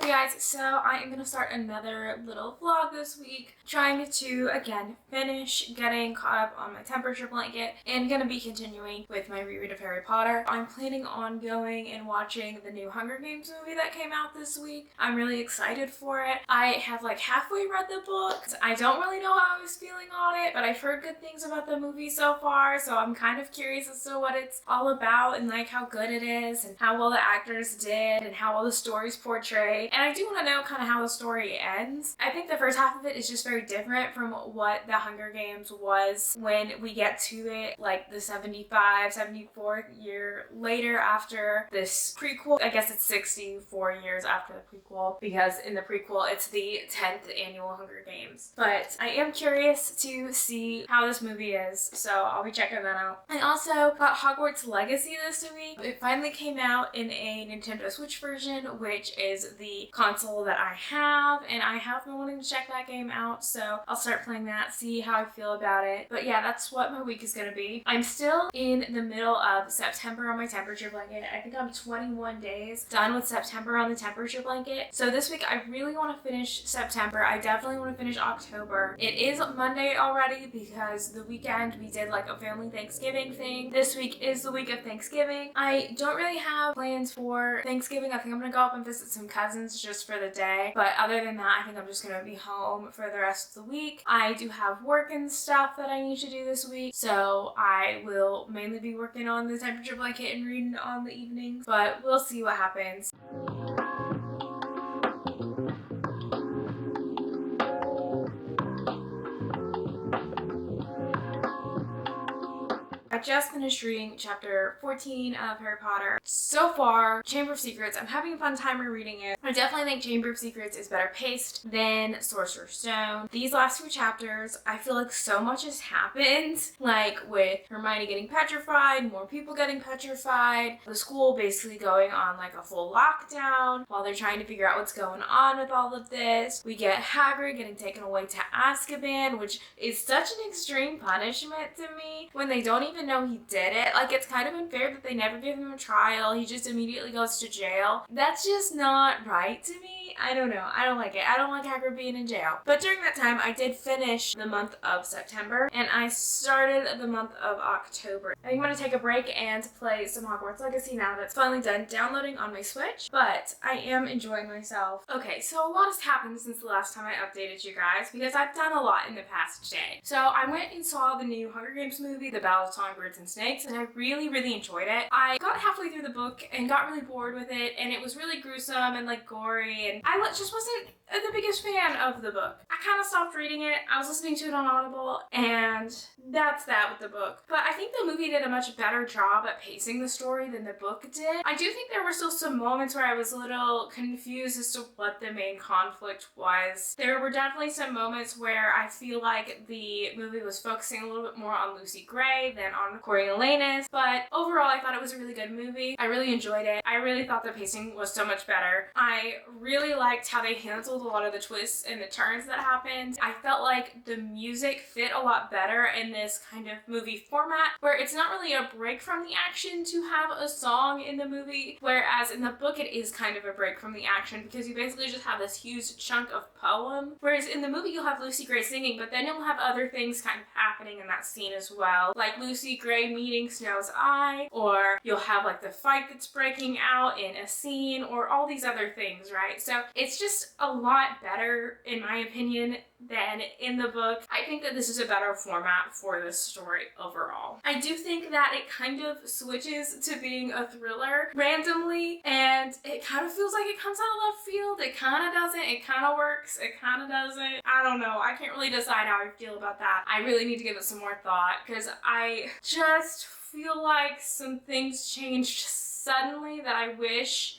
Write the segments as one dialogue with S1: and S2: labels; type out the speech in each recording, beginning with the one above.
S1: Hey guys, so I am gonna start another little vlog this week, trying to again finish getting caught up on my temperature blanket and gonna be continuing with my reread of Harry Potter. I'm planning on going and watching the new Hunger Games movie that came out this week. I'm really excited for it. I have like halfway read the book. I don't really know how I was feeling on it, but I've heard good things about the movie so far, so I'm kind of curious as to what it's all about and like how good it is and how well the actors did and how well the story's portrayed. And I do want to know kind of how the story ends. I think the first half of it is just very different from what the Hunger Games was when we get to it, like the 74th year later after this prequel. I guess it's 64 years after the prequel, because in the prequel it's the 10th annual Hunger Games. But I am curious to see how this movie is, so I'll be checking that out. I also got Hogwarts Legacy this week. It finally came out in a Nintendo Switch version, which is the console that I have, and I have been wanting to check that game out, so I'll start playing that, see how I feel about it. But yeah, that's what my week is gonna be. I'm still in the middle of September on my temperature blanket. I think I'm 21 days done with September on the temperature blanket. So this week I really want to finish September. I definitely want to finish October. It is Monday already because the weekend we did like a family Thanksgiving thing. This week is the week of Thanksgiving. I don't really have plans for Thanksgiving. I think I'm gonna go up and visit some cousins just for the day, but other than that I think I'm just gonna be home for the rest of the week. I do have work and stuff that I need to do this week, so I will mainly be working on the temperature blanket and reading on the evenings, but we'll see what happens. I just finished reading chapter 14 of Harry Potter. So far, Chamber of Secrets, I'm having a fun time rereading it. I definitely think Chamber of Secrets is better paced than Sorcerer's Stone. These last few chapters, I feel like so much has happened, like with Hermione getting petrified, more people getting petrified, the school basically going on like a full lockdown while they're trying to figure out what's going on with all of this. We get Hagrid getting taken away to Azkaban, which is such an extreme punishment to me when they don't even know he did it. Like, it's kind of unfair that they never give him a trial. He just immediately goes to jail. That's just not right to me. I don't know. I don't like it. I don't like Hagrid being in jail. But during that time, I did finish the month of September, and I started the month of October. I think I'm going to take a break and play some Hogwarts Legacy now that's finally done downloading on my Switch, but I am enjoying myself. Okay, so a lot has happened since the last time I updated you guys, because I've done a lot in the past day. So I went and saw the new Hunger Games movie, The Battle of Songbirds and Snakes, and I really enjoyed it. I got halfway through the book and got really bored with it, and it was really gruesome and like gory, and I just wasn't the biggest fan of the book. I kind of stopped reading it. I was listening to it on Audible, and that's that with the book. But I think the movie did a much better job at pacing the story than the book did. I do think there were still some moments where I was a little confused as to what the main conflict was. There were definitely some moments where I feel like the movie was focusing a little bit more on Lucy Gray than on Coriolanus, but overall I thought it was a really good movie. I really enjoyed it. I really thought the pacing was so much better. I really liked how they handled a lot of the twists and the turns that happened. I felt like the music fit a lot better in this kind of movie format, where it's not really a break from the action to have a song in the movie, whereas in the book it is kind of a break from the action because you basically just have this huge chunk of poem, whereas in the movie you'll have Lucy Gray singing, but then you'll have other things kind of happening in that scene as well, like Lucy Gray meeting Snow's Eye, or you'll have like the fight that's breaking out in a scene, or all these other things, right? So it's just a lot better, in my opinion, than in the book. I think that this is a better format for this story overall. I do think that it kind of switches to being a thriller randomly, and it kind of feels like it comes out of left field. It kind of doesn't. It kind of works. It kind of doesn't. I don't know. I can't really decide how I feel about that. I really need to give it some more thought, because I just feel like some things changed suddenly that I wish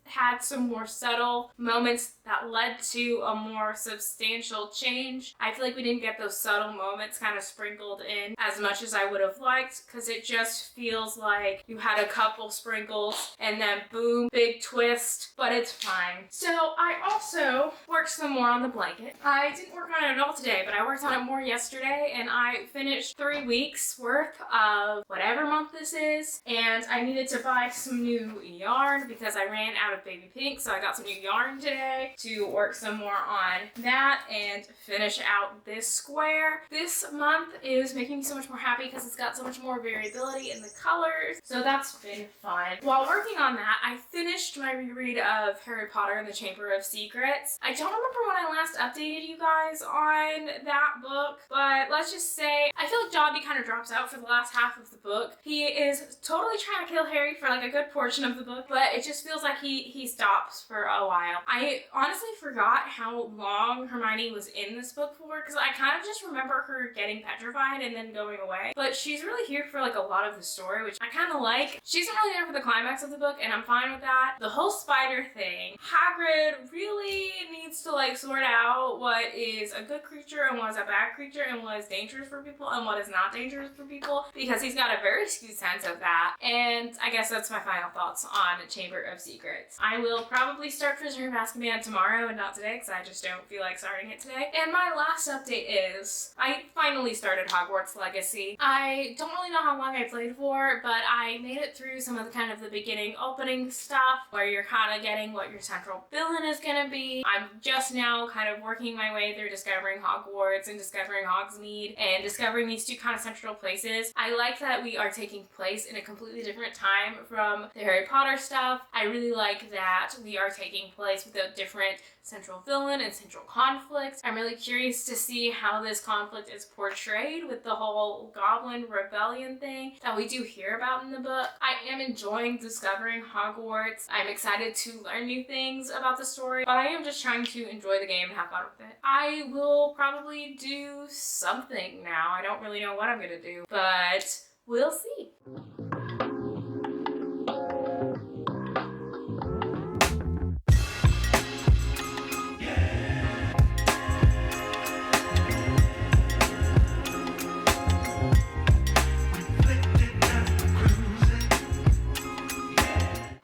S1: had some more subtle moments that led to a more substantial change. I feel like we didn't get those subtle moments kind of sprinkled in as much as I would have liked, because it just feels like you had a couple sprinkles and then boom, big twist, but it's fine. So I also worked some more on the blanket. I didn't work on it at all today, but I worked on it more yesterday, and I finished 3 weeks worth of whatever month this is, and I needed to buy buy some new yarn because I ran out of baby pink, so I got some new yarn today to work some more on that and finish out this square. This month is making me so much more happy because it's got so much more variability in the colors, so that's been fun. While working on that, I finished my reread of Harry Potter and the Chamber of Secrets. I don't remember when I last updated you guys on that book, but let's just say I feel like Dobby kind of drops out for the last half of the book. He is totally trying to kill Harry for like a good portion of the book, but it just feels like he stops for a while. I honestly forgot how long Hermione was in this book for, because I kind of just remember her getting petrified and then going away, but she's really here for like a lot of the story, which I kind of like. She's not really there for the climax of the book, and I'm fine with that. The whole spider thing, Hagrid really needs to like sort out what is a good creature and what is a bad creature and what is dangerous for people and what is not dangerous for people, because he's got a very skewed sense of that. And I guess that's my final thoughts on Chamber of Secrets. I will probably start Prisoner of Azkaban tomorrow and not today, because I just don't feel like starting it today. And my last update is I finally started Hogwarts Legacy. I don't really know how long I played for, but I made it through some of the kind of the beginning opening stuff where you're kind of getting what your central villain is going to be. I'm just now kind of working my way through discovering Hogwarts and discovering Hogsmeade and discovering these two kind of central places. I like that we are taking place in a completely different time from the Harry Potter stuff. I really like that we are taking place with a different central villain and central conflict. I'm really curious to see how this conflict is portrayed with the whole Goblin Rebellion thing that we do hear about in the book. I am enjoying discovering Hogwarts. I'm excited to learn new things about the story, but I am just trying to enjoy the game and have fun with it. I will probably do something now. I don't really know what I'm gonna do, but we'll see.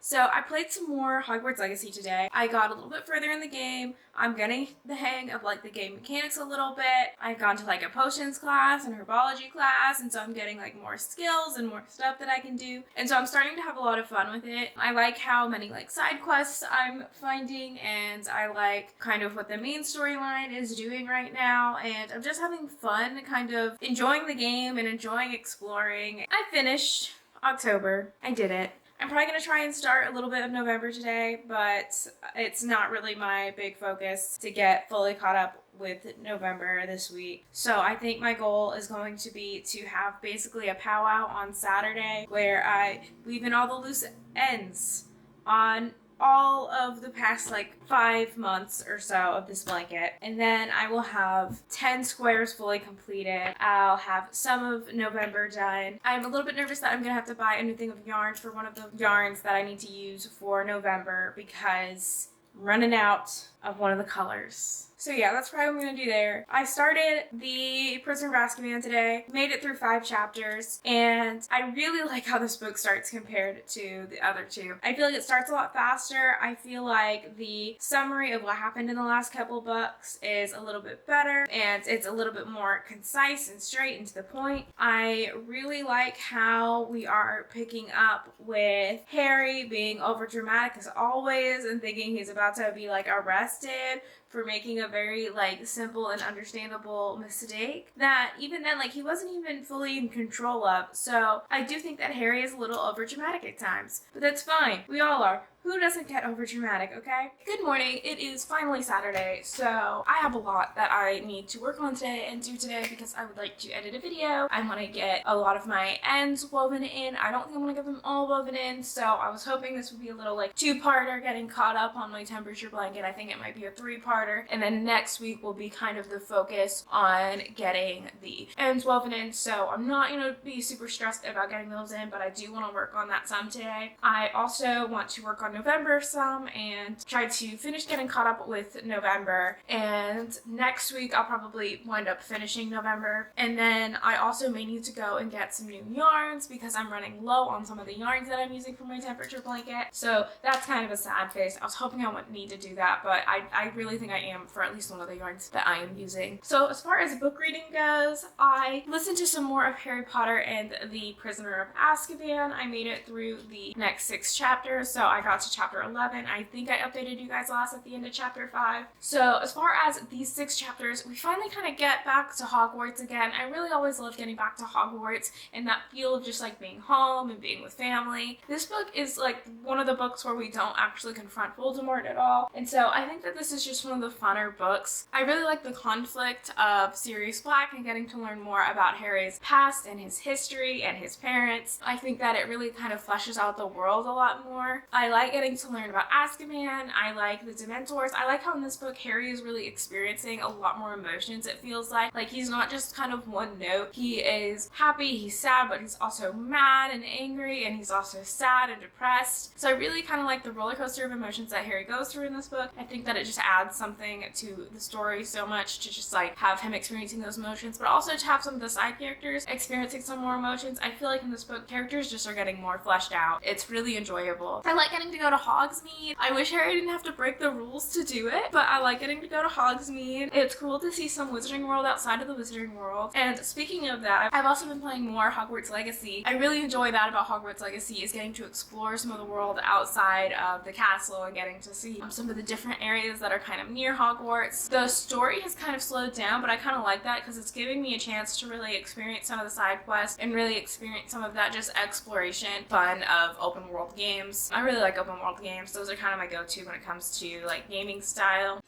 S1: So I played some more Hogwarts Legacy today. I got a little bit further in the game. I'm getting the hang of like the game mechanics a little bit. I've gone to like a potions class and herbology class, and so I'm getting like more skills and more stuff that I can do. And so I'm starting to have a lot of fun with it. I like how many like side quests I'm finding, and I like kind of what the main storyline is doing right now. And I'm just having fun kind of enjoying the game and enjoying exploring. I finished October. I did it. I'm probably going to try and start a little bit of November today, but it's not really my big focus to get fully caught up with November this week. So I think my goal is going to be to have basically a powwow on Saturday where I weave in all the loose ends on all of the past like 5 months or so of this blanket, and then I will have 10 squares fully completed. I'll have some of November done. I'm a little bit nervous that I'm gonna have to buy a new thing of yarn for one of the yarns that I need to use for November because I'm running out of one of the colors. So yeah, that's probably what I'm gonna do there. I started the Prisoner of Azkaban today, made it through 5 chapters, and I really like how this book starts compared to the other two. I feel like it starts a lot faster. I feel like the summary of what happened in the last couple books is a little bit better, and it's a little bit more concise and straight and to the point. I really like how we are picking up with Harry being over dramatic as always and thinking he's about to be like arrested for making a very like simple and understandable mistake that even then like he wasn't even fully in control of. So I do think that Harry is a little over dramatic at times, but that's fine. We all are. Who doesn't get over dramatic, okay? Good morning. It is finally Saturday, so I have a lot that I need to work on today and do today because I would like to edit a video. I want to get a lot of my ends woven in. I don't think I'm going to get them all woven in, so I was hoping this would be a little like 2-parter getting caught up on my temperature blanket. I think it might be a 3-parter, and then next week will be kind of the focus on getting the ends woven in, so I'm not going to be super stressed about getting those in, but I do want to work on that some today. I also want to work on on November some and try to finish getting caught up with November. And next week I'll probably wind up finishing November. And then I also may need to go and get some new yarns because I'm running low on some of the yarns that I'm using for my temperature blanket. So that's kind of a sad face. I was hoping I wouldn't need to do that, but I really think I am for at least one of the yarns that I am using. So as far as book reading goes, I listened to some more of Harry Potter and the Prisoner of Azkaban. I made it through the next 6 chapters, so I got to chapter 11. I think I updated you guys last at the end of chapter 5. So as far as these 6 chapters, we finally kind of get back to Hogwarts again. I really always love getting back to Hogwarts and that feel of just like being home and being with family. This book is like one of the books where we don't actually confront Voldemort at all, and so I think that this is just one of the funner books. I really like the conflict of Sirius Black and getting to learn more about Harry's past and his history and his parents. I think that it really kind of fleshes out the world a lot more. I like getting to learn about Azkaban. I like the Dementors. I like how in this book Harry is really experiencing a lot more emotions, it feels like. Like he's not just kind of one note. He is happy, he's sad, but he's also mad and angry, and he's also sad and depressed. So I really kind of like the roller coaster of emotions that Harry goes through in this book. I think that it just adds something to the story so much to just like have him experiencing those emotions, but also to have some of the side characters experiencing some more emotions. I feel like in this book, characters just are getting more fleshed out. It's really enjoyable. I like getting to go to Hogsmeade. I wish Harry didn't have to break the rules to do it, but I like getting to go to Hogsmeade. It's cool to see some Wizarding World outside of the Wizarding World. And speaking of that, I've also been playing more Hogwarts Legacy. I really enjoy that about Hogwarts Legacy is getting to explore some of the world outside of the castle and getting to see some of the different areas that are kind of near Hogwarts. The story has kind of slowed down, but I kind of like that because it's giving me a chance to really experience some of the side quests and really experience some of that just exploration fun of open world games. I really like open world games. Those are kind of my go-to when it comes to like gaming style.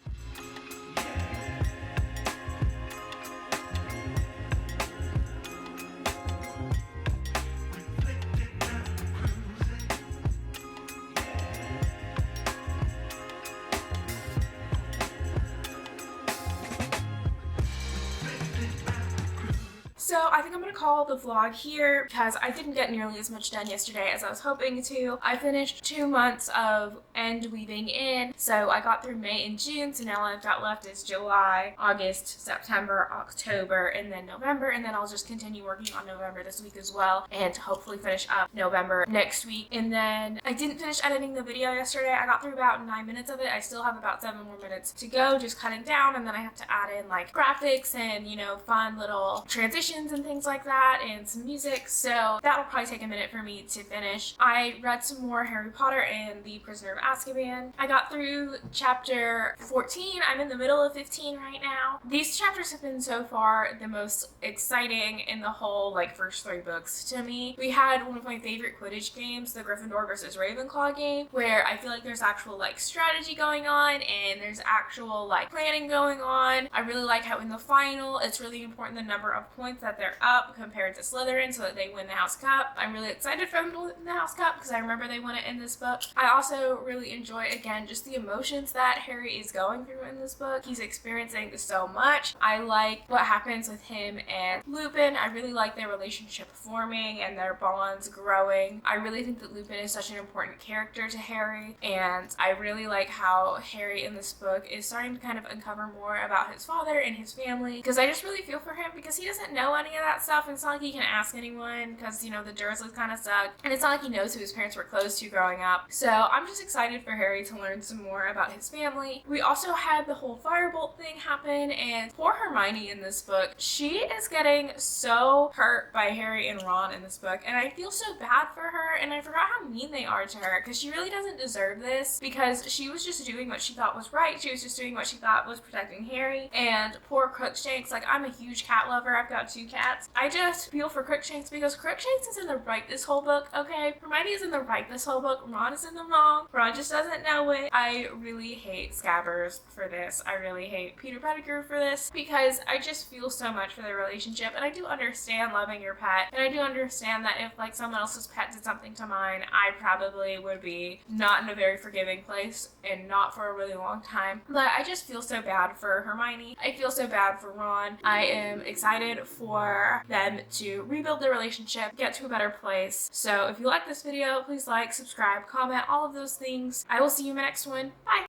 S1: So I think I'm going to call the vlog here because I didn't get nearly as much done yesterday as I was hoping to. I finished 2 months of end weaving in, so I got through May and June, so now all I've got left is July, August, September, October, and then November, and then I'll just continue working on November this week as well, and hopefully finish up November next week. And then I didn't finish editing the video yesterday. I got through about 9 minutes of it. I still have about 7 more minutes to go, just cutting down, and then I have to add in like graphics and, you know, fun little transitions and things like that, and some music, so that'll probably take a minute for me to finish. I read some more Harry Potter and the Prisoner of Azkaban. I got through chapter 14. I'm in the middle of 15 right now. These chapters have been so far the most exciting in the whole like first 3 books to me. We had one of my favorite Quidditch games, the Gryffindor versus Ravenclaw game, where I feel like there's actual like strategy going on and there's actual like planning going on. I really like how in the final it's really important the number of points that they're up compared to Slytherin so that they win the House Cup. I'm really excited for them to win the House Cup because I remember they won it in this book. I also really enjoy, again, just the emotions that Harry is going through in this book. He's experiencing so much. I like what happens with him and Lupin. I really like their relationship forming and their bonds growing. I really think that Lupin is such an important character to Harry, and I really like how Harry in this book is starting to kind of uncover more about his father and his family, because I just really feel for him because he doesn't know any of that stuff, and it's not like he can ask anyone because, you know, the Dursleys kind of suck, and it's not like he knows who his parents were close to growing up. So I'm just excited for Harry to learn some more about his family. We also had the whole firebolt thing happen, and poor Hermione in this book, she is getting so hurt by Harry and Ron in this book, and I feel so bad for her, and I forgot how mean they are to her because she really doesn't deserve this because she was just doing what she thought was right. She was just doing what she thought was protecting Harry, and poor Crookshanks, like, I'm a huge cat lover. I've got 2 cats. I just feel for Crookshanks because Crookshanks is in the right this whole book, okay? Hermione is in the right this whole book. Ron is in the wrong. Ron just doesn't know it. I really hate Scabbers for this. I really hate Peter Pettigrew for this because I just feel so much for their relationship, and I do understand loving your pet, and I do understand that if like someone else's pet did something to mine, I probably would be not in a very forgiving place and not for a really long time. But I just feel so bad for Hermione. I feel so bad for Ron. I am excited for them them to rebuild their relationship, get to a better place. So if you like this video, please like, subscribe, comment, all of those things. I will see you in my next one. Bye!